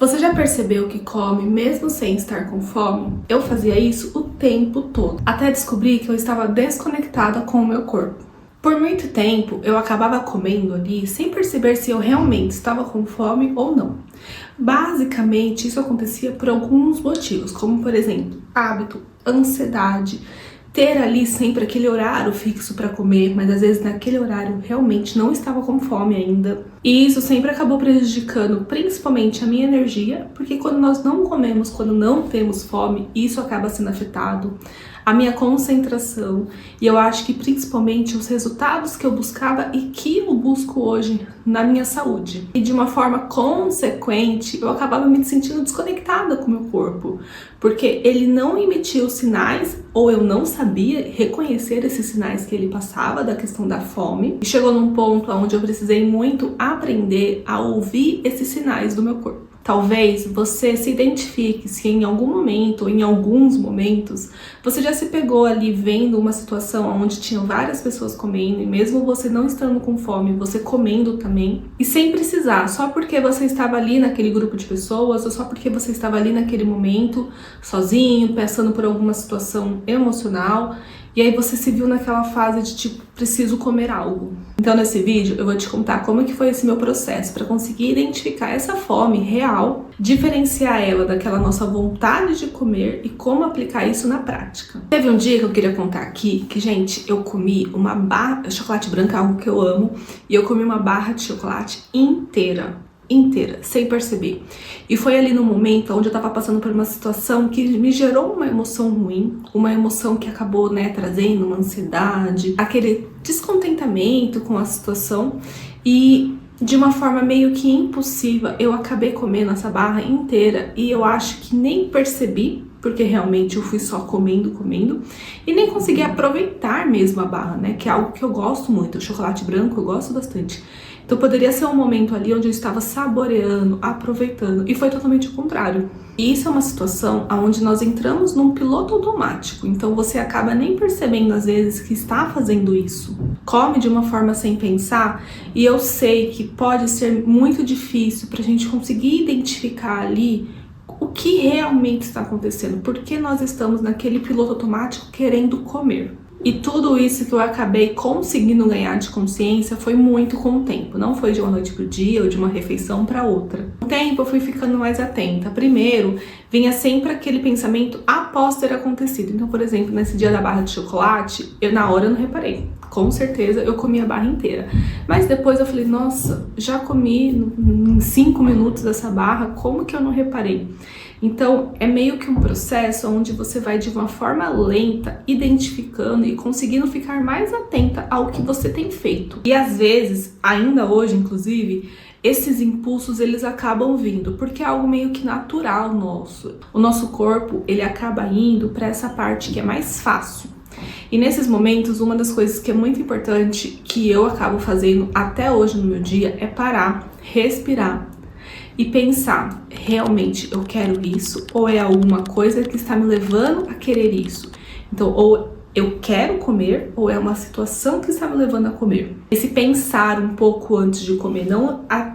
Você já percebeu que come mesmo sem estar com fome? Eu fazia isso o tempo todo, até descobrir que eu estava desconectada com o meu corpo. Por muito tempo, eu acabava comendo ali sem perceber se eu realmente estava com fome ou não. Basicamente, isso acontecia por alguns motivos, como por exemplo, hábito, ansiedade, ter ali sempre aquele horário fixo para comer, mas às vezes naquele horário realmente não estava com fome ainda. E isso sempre acabou prejudicando principalmente a minha energia, porque quando nós não comemos, quando não temos fome, isso acaba sendo afetado. A minha concentração, e eu acho que principalmente os resultados que eu buscava e que eu busco hoje na minha saúde. E de uma forma consequente, eu acabava me sentindo desconectada com o meu corpo, porque ele não emitia os sinais, ou eu não sabia reconhecer esses sinais que ele passava da questão da fome. E chegou num ponto onde eu precisei muito aprender a ouvir esses sinais do meu corpo. Talvez você se identifique se em algum momento ou em alguns momentos você já se pegou ali vendo uma situação onde tinham várias pessoas comendo e mesmo você não estando com fome, você comendo também e sem precisar, só porque você estava ali naquele grupo de pessoas ou só porque você estava ali naquele momento sozinho, passando por alguma situação emocional. E aí você se viu naquela fase de tipo, preciso comer algo. Então nesse vídeo eu vou te contar como que foi esse meu processo para conseguir identificar essa fome real, diferenciar ela daquela nossa vontade de comer e como aplicar isso na prática. Teve um dia que eu queria contar aqui que, gente, eu comi uma barra de chocolate branco, algo que eu amo, e eu comi uma barra de chocolate inteira, sem perceber. E foi ali no momento onde eu tava passando por uma situação que me gerou uma emoção ruim, uma emoção que acabou, trazendo uma ansiedade, aquele descontentamento com a situação e de uma forma meio que impulsiva, eu acabei comendo essa barra inteira e eu acho que nem percebi, porque realmente eu fui só comendo e nem consegui aproveitar mesmo a barra, que é algo que eu gosto muito, o chocolate branco eu gosto bastante. Então poderia ser um momento ali onde eu estava saboreando, aproveitando, e foi totalmente o contrário. E isso é uma situação onde nós entramos num piloto automático, então você acaba nem percebendo às vezes que está fazendo isso. Come de uma forma sem pensar, e eu sei que pode ser muito difícil para a gente conseguir identificar ali o que realmente está acontecendo, porque nós estamos naquele piloto automático querendo comer. E tudo isso que eu acabei conseguindo ganhar de consciência foi muito com o tempo. Não foi de uma noite pro dia ou de uma refeição para outra. Com o tempo eu fui ficando mais atenta. Primeiro, vinha sempre aquele pensamento após ter acontecido. Então, por exemplo, nesse dia da barra de chocolate, na hora eu não reparei. Com certeza eu comi a barra inteira. Mas depois eu falei, nossa, já comi em 5 minutos essa barra, como que eu não reparei? Então, é meio que um processo onde você vai de uma forma lenta, identificando e conseguindo ficar mais atenta ao que você tem feito. E às vezes, ainda hoje, inclusive, esses impulsos eles acabam vindo, porque é algo meio que natural nosso. O nosso corpo, ele acaba indo para essa parte que é mais fácil. E nesses momentos, uma das coisas que é muito importante, que eu acabo fazendo até hoje no meu dia, é parar, respirar e pensar, realmente eu quero isso? Ou é alguma coisa que está me levando a querer isso? Então, ou eu quero comer, ou é uma situação que está me levando a comer. Esse pensar um pouco antes de comer,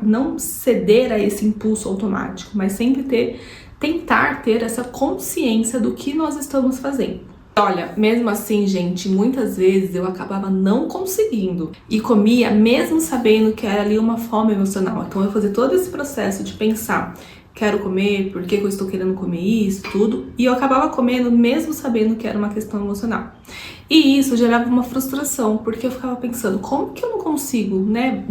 não ceder a esse impulso automático, mas sempre tentar ter essa consciência do que nós estamos fazendo. Olha, mesmo assim, gente, muitas vezes eu acabava não conseguindo e comia mesmo sabendo que era ali uma fome emocional. Então eu fazia todo esse processo de pensar, quero comer, por que eu estou querendo comer isso, tudo, e eu acabava comendo mesmo sabendo que era uma questão emocional. E isso gerava uma frustração, porque eu ficava pensando, como que eu não consigo,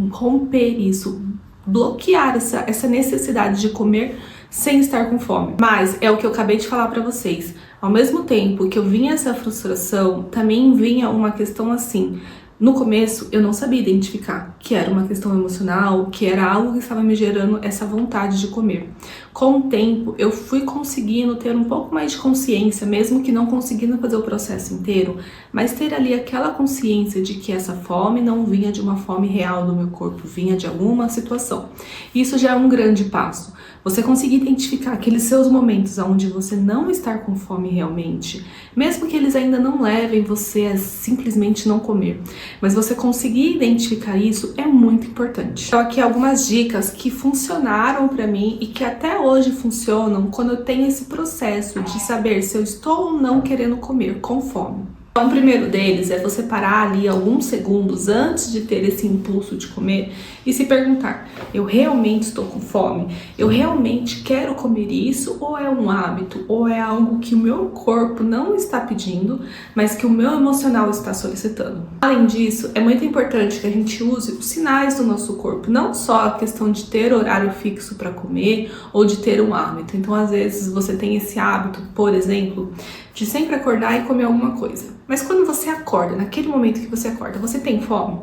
romper isso, bloquear essa necessidade de comer sem estar com fome. Mas é o que eu acabei de falar pra vocês. Ao mesmo tempo que eu vinha essa frustração, também vinha uma questão assim. No começo, eu não sabia identificar que era uma questão emocional, que era algo que estava me gerando essa vontade de comer. Com o tempo, eu fui conseguindo ter um pouco mais de consciência, mesmo que não conseguindo fazer o processo inteiro, mas ter ali aquela consciência de que essa fome não vinha de uma fome real do meu corpo, vinha de alguma situação. Isso já é um grande passo. Você conseguir identificar aqueles seus momentos onde você não está com fome realmente, mesmo que eles ainda não levem você a simplesmente não comer. Mas você conseguir identificar isso é muito importante. Então aqui algumas dicas que funcionaram para mim e que até hoje funcionam quando eu tenho esse processo de saber se eu estou ou não querendo comer com fome. Então, o primeiro deles é você parar ali alguns segundos antes de ter esse impulso de comer e se perguntar: eu realmente estou com fome? Eu realmente quero comer isso? Ou é um hábito? Ou é algo que o meu corpo não está pedindo, mas que o meu emocional está solicitando? Além disso, é muito importante que a gente use os sinais do nosso corpo, não só a questão de ter horário fixo para comer ou de ter um hábito. Então, às vezes, você tem esse hábito, por exemplo, de sempre acordar e comer alguma coisa. Mas quando você acorda, naquele momento que você acorda, você tem fome?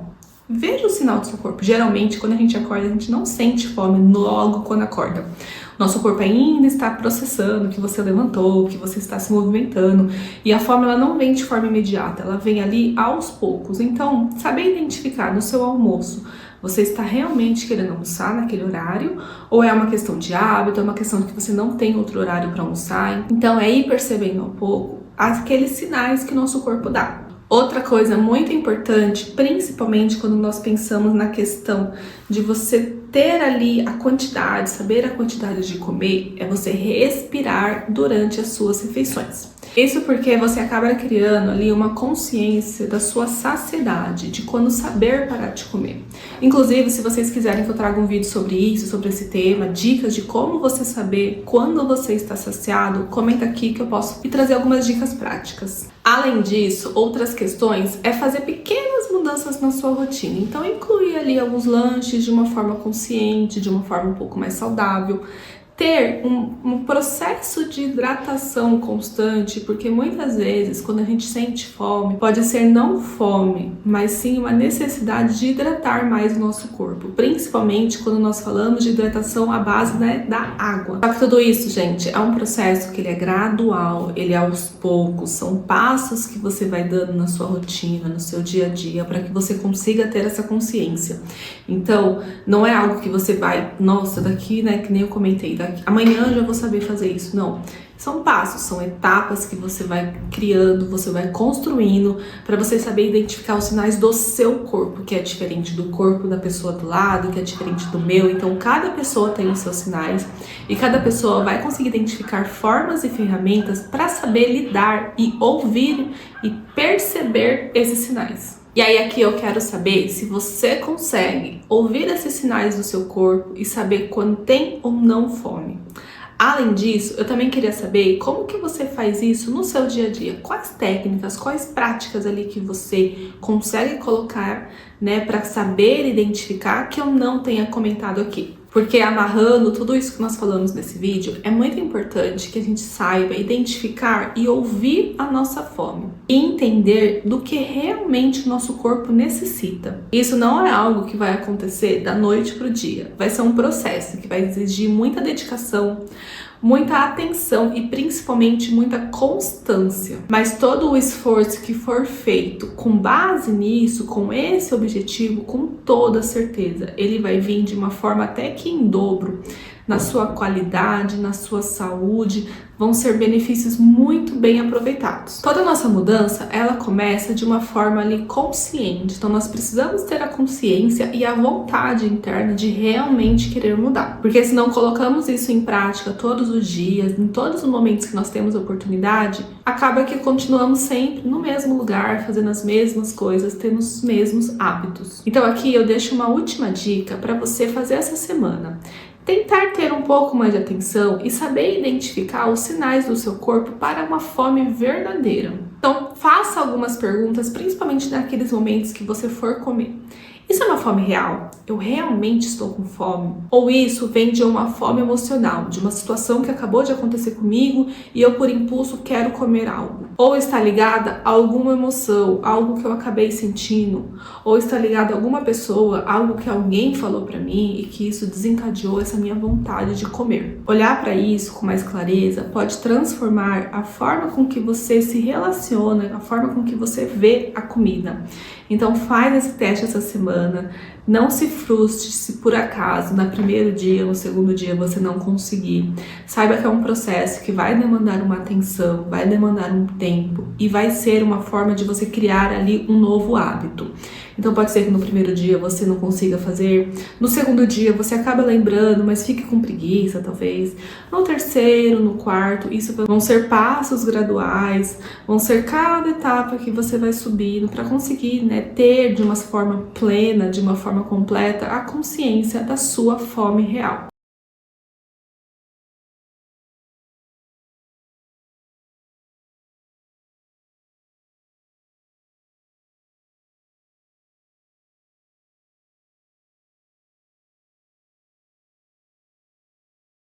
Veja o sinal do seu corpo. Geralmente, quando a gente acorda, a gente não sente fome logo quando acorda. Nosso corpo ainda está processando que você levantou, que você está se movimentando. E a fome, ela não vem de forma imediata, ela vem ali aos poucos. Então, saber identificar no seu almoço, você está realmente querendo almoçar naquele horário? Ou é uma questão de hábito, é uma questão de que você não tem outro horário para almoçar? Então, é ir percebendo um pouco aqueles sinais que o nosso corpo dá. Outra coisa muito importante, principalmente quando nós pensamos na questão de você ter ali a quantidade, saber a quantidade de comer, é você respirar durante as suas refeições. Isso porque você acaba criando ali uma consciência da sua saciedade, de quando saber parar de comer. Inclusive, se vocês quiserem que eu traga um vídeo sobre isso, sobre esse tema, dicas de como você saber quando você está saciado, comenta aqui que eu posso te trazer algumas dicas práticas. Além disso, outras questões é fazer pequenas mudanças na sua rotina. Então, incluir ali alguns lanches de uma forma consciente, de uma forma um pouco mais saudável. Ter um processo de hidratação constante, porque muitas vezes quando a gente sente fome, pode ser não fome, mas sim uma necessidade de hidratar mais o nosso corpo, principalmente quando nós falamos de hidratação à base, né, da água. Só que tudo isso, gente, é um processo que ele é gradual, ele é aos poucos, são passos que você vai dando na sua rotina, no seu dia a dia, para que você consiga ter essa consciência. Então, não é algo que você vai, nossa, daqui, né, que nem eu comentei, amanhã eu já vou saber fazer isso. Não, são passos, são etapas que você vai criando, você vai construindo para você saber identificar os sinais do seu corpo, que é diferente do corpo da pessoa do lado, que é diferente do meu. Então cada pessoa tem os seus sinais e cada pessoa vai conseguir identificar formas e ferramentas para saber lidar e ouvir e perceber esses sinais. E aí aqui eu quero saber se você consegue ouvir esses sinais do seu corpo e saber quando tem ou não fome. Além disso, eu também queria saber como que você faz isso no seu dia a dia. Quais técnicas, quais práticas ali que você consegue colocar, né, para saber identificar que eu não tenha comentado aqui. Porque amarrando tudo isso que nós falamos nesse vídeo, é muito importante que a gente saiba identificar e ouvir a nossa fome. E entender do que realmente o nosso corpo necessita. Isso não é algo que vai acontecer da noite para o dia. Vai ser um processo que vai exigir muita dedicação, muita atenção e principalmente muita constância. Mas todo o esforço que for feito com base nisso, com esse objetivo, com toda certeza, ele vai vir de uma forma até que em dobro na sua qualidade, na sua saúde, vão ser benefícios muito bem aproveitados. Toda a nossa mudança, ela começa de uma forma ali consciente, então nós precisamos ter a consciência e a vontade interna de realmente querer mudar, porque se não colocamos isso em prática todos os dias, em todos os momentos que nós temos oportunidade, acaba que continuamos sempre no mesmo lugar, fazendo as mesmas coisas, tendo os mesmos hábitos. Então aqui eu deixo uma última dica para você fazer essa semana. Tentar ter um pouco mais de atenção e saber identificar os sinais do seu corpo para uma fome verdadeira. Então, faça algumas perguntas, principalmente naqueles momentos que você for comer. Isso é uma fome real? Eu realmente estou com fome? Ou isso vem de uma fome emocional, de uma situação que acabou de acontecer comigo e eu por impulso quero comer algo? Ou está ligada a alguma emoção, algo que eu acabei sentindo? Ou está ligada a alguma pessoa, algo que alguém falou para mim e que isso desencadeou essa minha vontade de comer? Olhar para isso com mais clareza pode transformar a forma com que você se relaciona, a forma com que você vê a comida. Então faz esse teste essa semana, não se frustre se por acaso no primeiro dia, no segundo dia você não conseguir. Saiba que é um processo que vai demandar uma atenção, vai demandar um tempo e vai ser uma forma de você criar ali um novo hábito. Então pode ser que no primeiro dia você não consiga fazer, no segundo dia você acaba lembrando, mas fique com preguiça talvez, no terceiro, no quarto, isso vão ser passos graduais, vão ser cada etapa que você vai subindo para conseguir, né, ter de uma forma plena, de uma forma completa, a consciência da sua fome real.